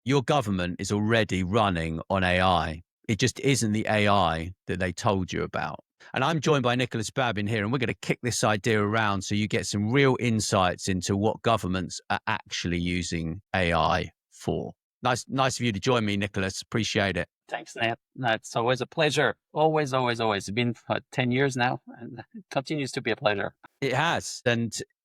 your government is already running on AI. It just isn't the AI that they told you about. And I'm joined by Nicholas Babin here, and we're going to kick this idea around so you get some real insights into what governments are actually using AI for. Nice of you to join me, Nicholas. Appreciate it. Thanks, Nat. That's always a pleasure. Always, always, always. It's been for 10 years now, and it continues to be a pleasure. It has.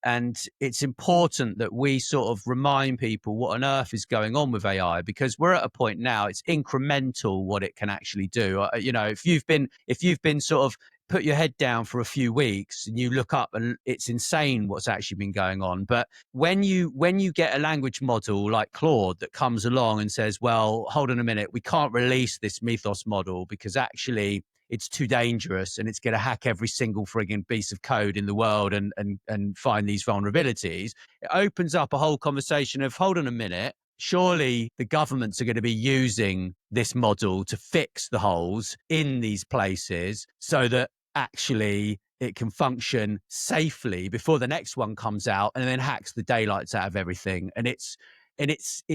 And it's important that we sort of remind people what on earth is going on with AI, because we're at a point now, it's incremental what it can actually do. If you've been sort of put your head down for a few weeks and you look up, and it's insane what's actually been going on. But when you get a language model like Claude that comes along and says, well, hold on a minute, we can't release this Mythos model because actually it's too dangerous and it's going to hack every single frigging piece of code in the world and find these vulnerabilities. It opens up a whole conversation of, hold on a minute, surely the governments are going to be using this model to fix the holes in these places so that actually it can function safely before the next one comes out and then hacks the daylights out of everything. And it's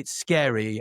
scary.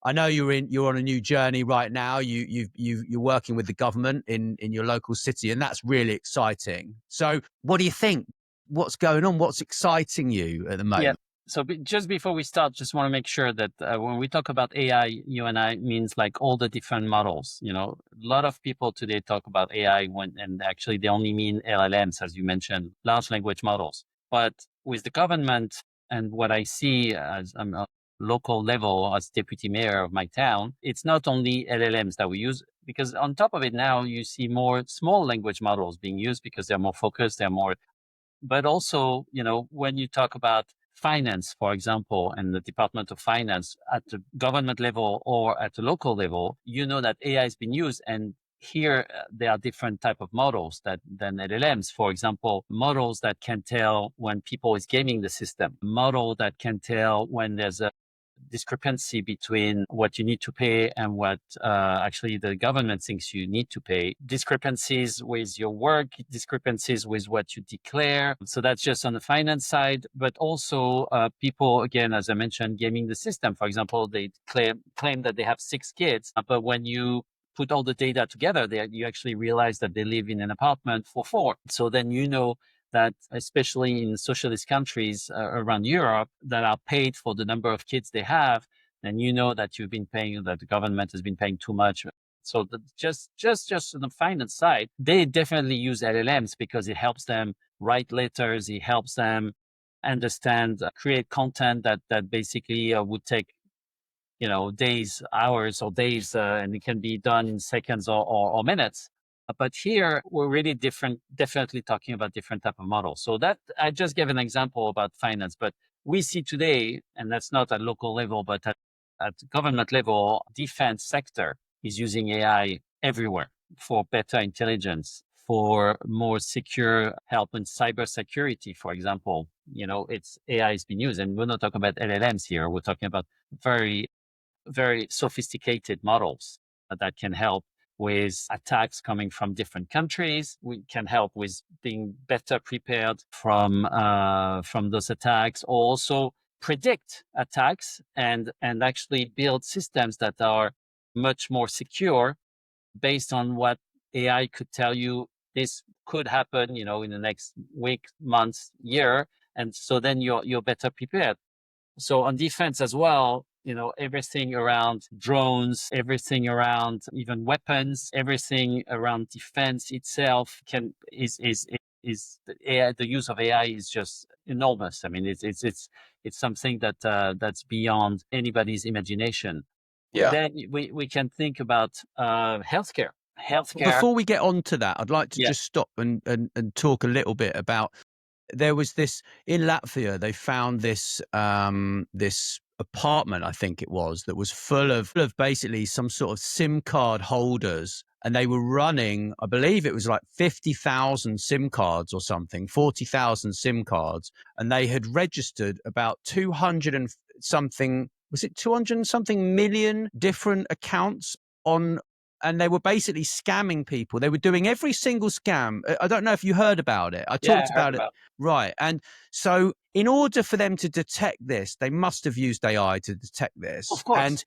I know you're on a new journey right now. You're working with the government in your local city, and that's really exciting. So, what do you think? What's going on? What's exciting you at the Yeah. moment? So just before we start, just want to make sure that when we talk about AI, you and I means like all the different models. A lot of people today talk about AI and actually they only mean LLMs, as you mentioned, large language models. But with the government and what I see as I'm a local level as deputy mayor of my town, it's not only LLMs that we use, because on top of it now you see more small language models being used because they're more focused, but also, when you talk about finance, for example, and the Department of Finance at the government level or at the local level, that AI has been used. And here there are different type of models than LLMs. For example, models that can tell when people is gaming the system, model that can tell when there's a discrepancy between what you need to pay and what actually the government thinks you need to pay, discrepancies with your work, discrepancies with what you declare. So that's just on the finance side, but also people, again, as I mentioned, gaming the system. For example, they claim that they have 6 kids, but when you put all the data together, you actually realize that they live in an apartment for 4. So then that especially in socialist countries around Europe that are paid for the number of kids they have, then that that the government has been paying too much. So just on the finance side, they definitely use LLMs because it helps them write letters, it helps them understand, create content that basically would take days, hours, or days, and it can be done in seconds or minutes. But here we're really definitely talking about different type of models. So that I just gave an example about finance, but we see today, and that's not at local level, but at government level, defense sector is using AI everywhere for better intelligence, for more secure help in cybersecurity, for example. It's AI has been used, and we're not talking about LLMs here. We're talking about very very sophisticated models that can help with attacks coming from different countries. We can help with being better prepared from those attacks, or also predict attacks and actually build systems that are much more secure based on what AI could tell you this could happen, in the next week, month, year, and so then you're better prepared. So on defense as well, everything around drones, everything around even weapons, everything around defense itself is the AI. The use of AI is just enormous. I mean, it's something that's beyond anybody's imagination. Yeah. Then we can think about healthcare. Healthcare, Before we get on to that, I'd like to yeah. just stop and talk a little bit about, there was this in Latvia. They found this apartment, I think it was, that was full of basically some sort of SIM card holders, and they were running, I believe it was like 50,000 SIM cards or something, 40,000 SIM cards, and they had registered about 200 and something, was it 200 and something million different accounts on and they were basically scamming people. They were doing every single scam. I don't know if you heard about it. I Yeah, talked I heard about it. about. Right. And so in order for them to detect this, they must have used AI to detect this. Of course,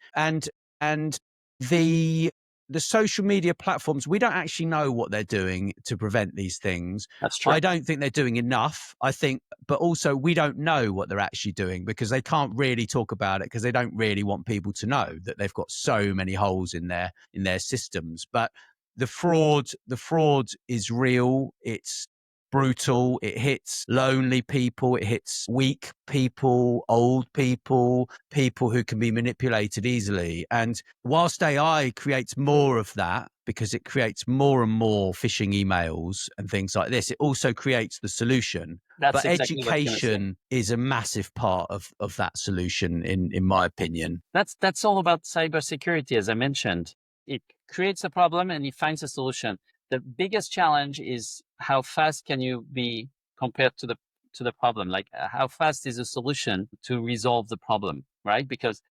And the the social media platforms, we don't actually know what they're doing to prevent these things. that's true. I don't think they're doing enough. I think, but also we don't know what they're actually doing because they can't really talk about it because they don't really want people to know that they've got so many holes in their systems. But the fraud is real. It's brutal. It hits lonely people. It hits weak people, old people, people who can be manipulated easily. And whilst AI creates more of that, because it creates more and more phishing emails and things like this, it also creates the solution. That's But exactly what I'm going to say. education is a massive part of that solution, in my opinion. That's all about cybersecurity, as I mentioned. It creates a problem and it finds a solution. The biggest challenge is how fast can you be compared to the problem? Like how fast is a solution to resolve the problem, right? Because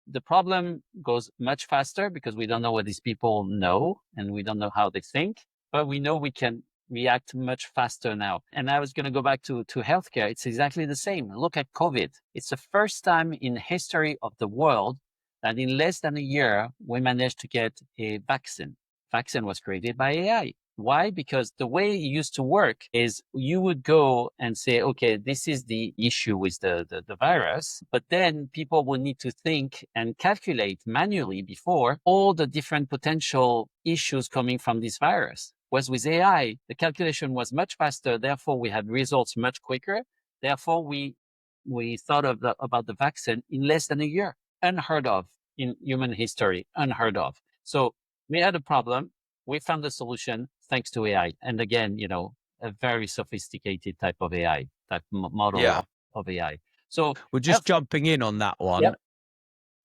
the problem goes much faster because we don't know what these people know and we don't know how they think, but we know we can react much faster now. And I was going to go back to healthcare. It's exactly the same. Look at COVID. It's the first time in history of the world that in less than a year, we managed to get a vaccine. Vaccine was created by AI. Why? Because the way it used to work is you would go and say, okay, this is the issue with the virus, but then people will need to think and calculate manually before all the different potential issues coming from this virus. Whereas with AI, the calculation was much faster, therefore we had results much quicker. Therefore, we thought about the vaccine in less than a year. Unheard of in human history, unheard of. So we had a problem. We found a solution thanks to AI. And again, a very sophisticated type of AI, type model Yeah. of AI. So Well, just health, jumping in on that yep, one,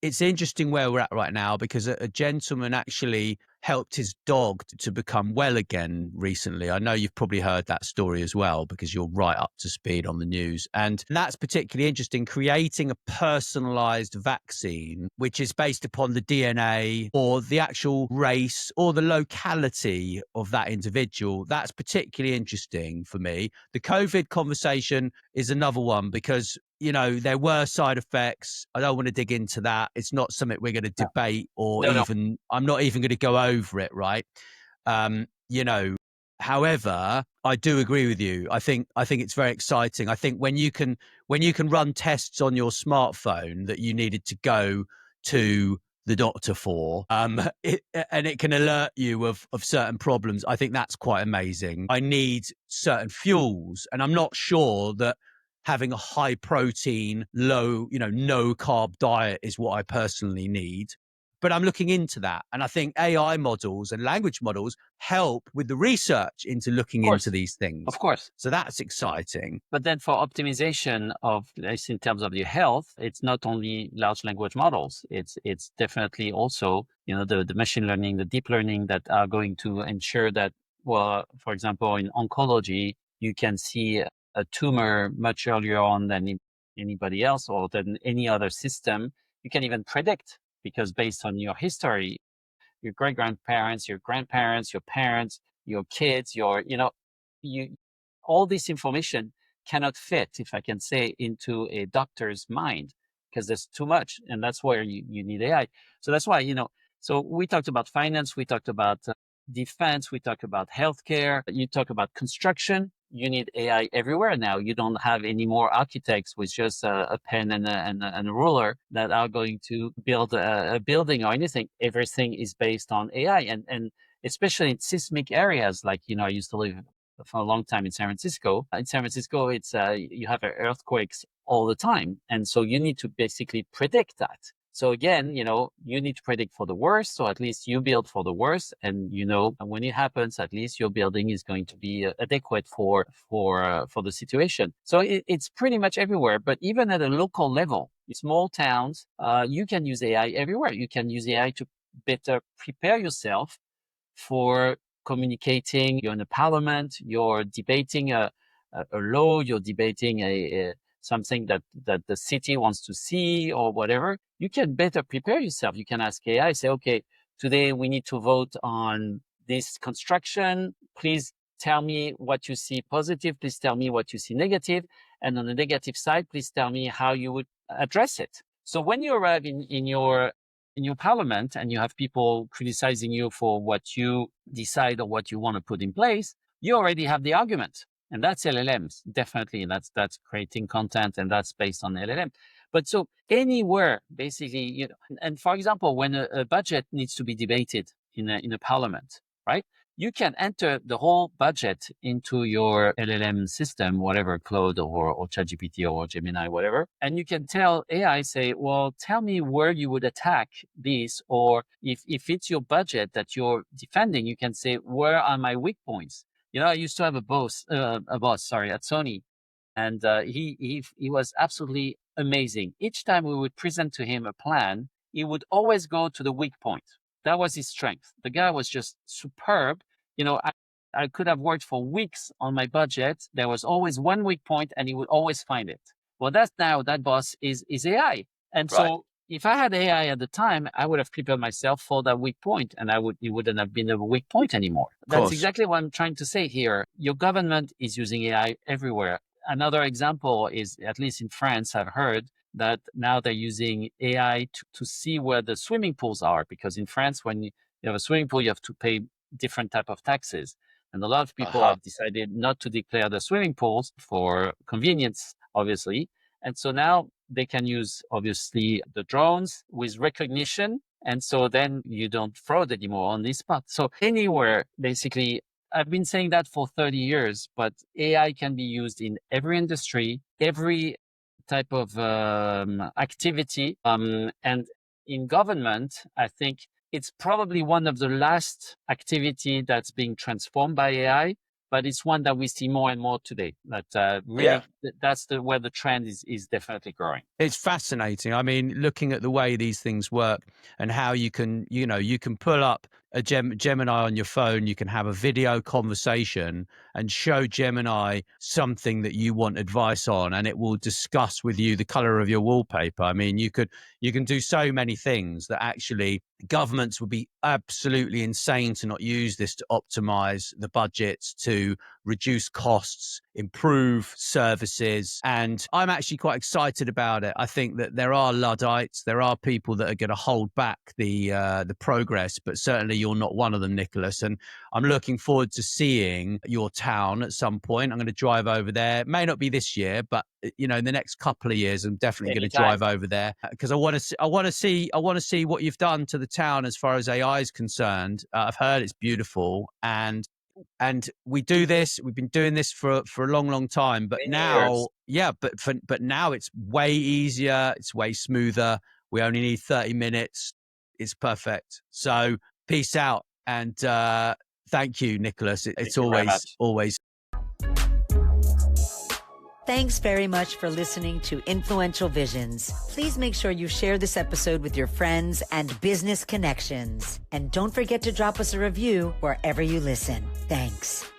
it's interesting where we're at right now because a gentleman actually helped his dog to become well again recently. I know you've probably heard that story as well because you're right up to speed on the news. And that's particularly interesting, creating a personalized vaccine, which is based upon the DNA or the actual race or the locality of that individual. That's particularly interesting for me. The COVID conversation is another one because there were side effects. I don't want to dig into that. It's not something we're going to no, debate or no, no, even, I'm not even going to go over it, right? Um, you know, however, I do agree with you. I think it's very exciting. I think when you can run tests on your smartphone that you needed to go to the doctor for, and it can alert you of certain problems. I think that's quite amazing. I need certain fuels, and I'm not sure that having a high protein, low, no carb diet is what I personally need. But I'm looking into that. And I think AI models and language models help with the research into of looking into course, these things. of course. So that's exciting. But then for optimization of this in terms of your health, it's not only large language models. It's definitely also, the machine learning, the deep learning that are going to ensure that, well, for example, in oncology, you can see a tumor much earlier on than anybody else or than any other system. You can even predict because based on your history, your great grandparents, your grandparents, your parents, your kids, you all this information cannot fit, if I can say, into a doctor's mind because there's too much, and that's where you need AI. So that's why So we talked about finance, we talked about defense, we talked about healthcare, you talk about construction. You need AI everywhere now. You don't have any more architects with just a pen and a ruler that are going to build a building or anything. Everything is based on AI, and especially in seismic areas. Like I used to live for a long time in San Francisco. In San Francisco, it's you have earthquakes all the time, and so you need to basically predict that. So again, you need to predict for the worst, so at least you build for the worst, and when it happens, at least your building is going to be adequate for the situation. So it's pretty much everywhere, but even at a local level, in small towns, you can use AI everywhere. You can use AI to better prepare yourself for communicating. You're in a parliament, you're debating a law, you're debating something that the city wants to see or whatever. You can better prepare yourself. You can ask AI, say, okay, today we need to vote on this construction. Please tell me what you see positive. Please tell me what you see negative. And on the negative side, please tell me how you would address it. So when you arrive in your parliament and you have people criticizing you for what you decide or what you want to put in place, you already have the argument. And that's LLMs, definitely. That's creating content, and that's based on LLM. But so anywhere, basically, and for example, when a budget needs to be debated in a parliament, right? You can enter the whole budget into your LLM system, whatever, Claude or ChatGPT or Gemini, whatever. And you can tell AI, say, well, tell me where you would attack this. Or if it's your budget that you're defending, you can say, where are my weak points? I used to have a boss, at Sony. And he was absolutely amazing. Each time we would present to him a plan, he would always go to the weak point. That was his strength. The guy was just superb. I could have worked for weeks on my budget. There was always one weak point, and he would always find it. Well, that boss is AI. And so if I had AI at the time, I would have prepared myself for that weak point, and it wouldn't have been a weak point anymore. That's exactly what I'm trying to say here. Your government is using AI everywhere. Another example is, at least in France, I've heard that now they're using AI to see where the swimming pools are, because in France, when you have a swimming pool, you have to pay different type of taxes. And a lot of people have decided not to declare the swimming pools for convenience, obviously. And so now they can use, obviously, the drones with recognition. And so then you don't fraud anymore on this spot. So anywhere, basically, I've been saying that for 30 years, but AI can be used in every industry, every type of activity. And in government, I think it's probably one of the last activity that's being transformed by AI, but it's one that we see more and more today. That really, that's where the trend is definitely growing. It's fascinating. I mean, looking at the way these things work and how you can pull up a Gemini on your phone, you can have a video conversation and show Gemini something that you want advice on, and it will discuss with you the color of your wallpaper. I mean, you can do so many things that actually governments would be absolutely insane to not use this to optimize the budgets, to reduce costs, improve services. And I'm actually quite excited about it. I think that there are Luddites, there are people that are going to hold back the progress, but certainly you're not one of them, Nicholas. And I'm looking forward to seeing your town at some point. I'm going to drive over there. It may not be this year, but in the next couple of years, I'm definitely going to drive over there because I want to see what you've done to the town as far as AI is concerned. I've heard it's beautiful, and we do this. We've been doing this for a long time, but now, but now it's way easier. It's way smoother. We only need 30 minutes. It's perfect. So peace out, and thank you, Nicholas. It's always. Thanks very much for listening to Influential Visions. Please make sure you share this episode with your friends and business connections. And don't forget to drop us a review wherever you listen. Thanks.